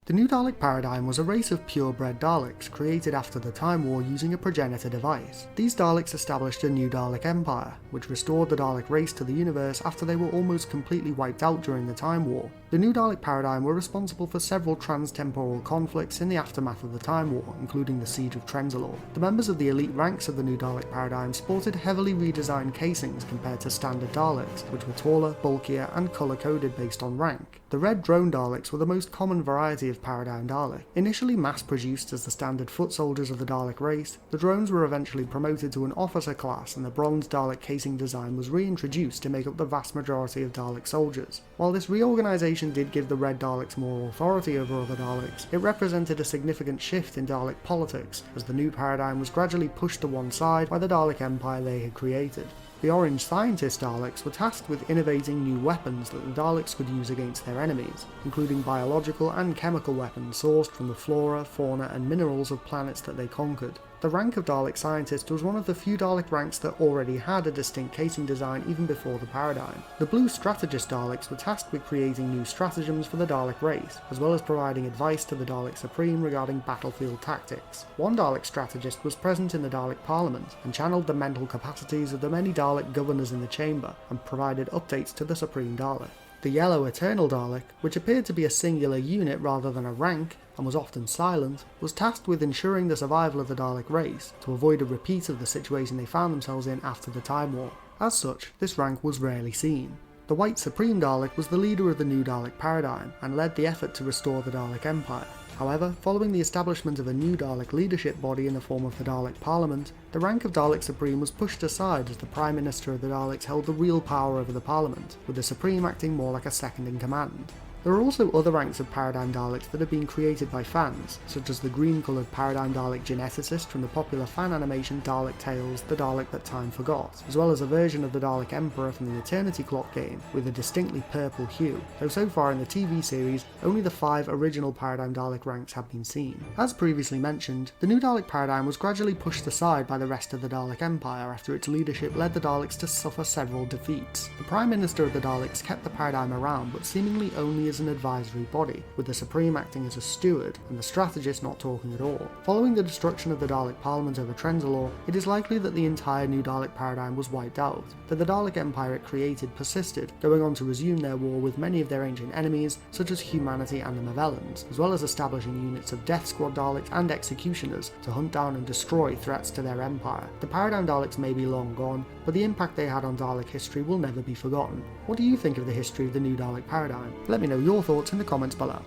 The New Dalek Paradigm was a race of purebred Daleks created after the Time War using a progenitor device. These Daleks established a new Dalek Empire, which restored the Dalek race to the universe after they were almost completely wiped out during the Time War. The New Dalek Paradigm were responsible for several trans-temporal conflicts in the aftermath of the Time War, including the Siege of Trenzalore. The members of the elite ranks of the New Dalek Paradigm sported heavily redesigned casings compared to standard Daleks, which were taller, bulkier, and colour-coded based on rank. The red drone Daleks were the most common variety of Paradigm Dalek. Initially mass-produced as the standard foot soldiers of the Dalek race, the drones were eventually promoted to an officer class and the bronze Dalek casing design was reintroduced to make up the vast majority of Dalek soldiers. While this reorganisation did give the red Daleks more authority over other Daleks, it represented a significant shift in Dalek politics, as the new paradigm was gradually pushed to one side by the Dalek Empire they had created. The Orange Scientist Daleks were tasked with innovating new weapons that the Daleks could use against their enemies, including biological and chemical weapons sourced from the flora, fauna and minerals of planets that they conquered. The rank of Dalek Scientist was one of the few Dalek ranks that already had a distinct casing design even before the paradigm. The Blue Strategist Daleks were tasked with creating new stratagems for the Dalek race, as well as providing advice to the Dalek Supreme regarding battlefield tactics. One Dalek Strategist was present in the Dalek Parliament, and channeled the mental capacities of the many Dalek governors in the chamber, and provided updates to the Supreme Dalek. The Yellow Eternal Dalek, which appeared to be a singular unit rather than a rank, and was often silent, was tasked with ensuring the survival of the Dalek race, to avoid a repeat of the situation they found themselves in after the Time War. As such, this rank was rarely seen. The White Supreme Dalek was the leader of the new Dalek Paradigm, and led the effort to restore the Dalek Empire. However, following the establishment of a new Dalek leadership body in the form of the Dalek Parliament, the rank of Dalek Supreme was pushed aside as the Prime Minister of the Daleks held the real power over the Parliament, with the Supreme acting more like a second-in-command. There are also other ranks of Paradigm Daleks that have been created by fans, such as the green-coloured Paradigm Dalek geneticist from the popular fan animation Dalek Tales: The Dalek That Time Forgot, as well as a version of the Dalek Emperor from the Eternity Clock game with a distinctly purple hue, though so far in the TV series, only the 5 original Paradigm Dalek ranks have been seen. As previously mentioned, the new Dalek Paradigm was gradually pushed aside by the rest of the Dalek Empire after its leadership led the Daleks to suffer several defeats. The Prime Minister of the Daleks kept the Paradigm around, but seemingly only as an advisory body, with the Supreme acting as a steward and the Strategist not talking at all. Following the destruction of the Dalek Parliament over Trenzalore, it is likely that the entire new Dalek Paradigm was wiped out, but the Dalek Empire it created persisted, going on to resume their war with many of their ancient enemies, such as humanity and the Mavellans, as well as establishing units of Death Squad Daleks and Executioners to hunt down and destroy threats to their empire. The Paradigm Daleks may be long gone, but the impact they had on Dalek history will never be forgotten. What do you think of the history of the new Dalek Paradigm? Let me know your thoughts in the comments below.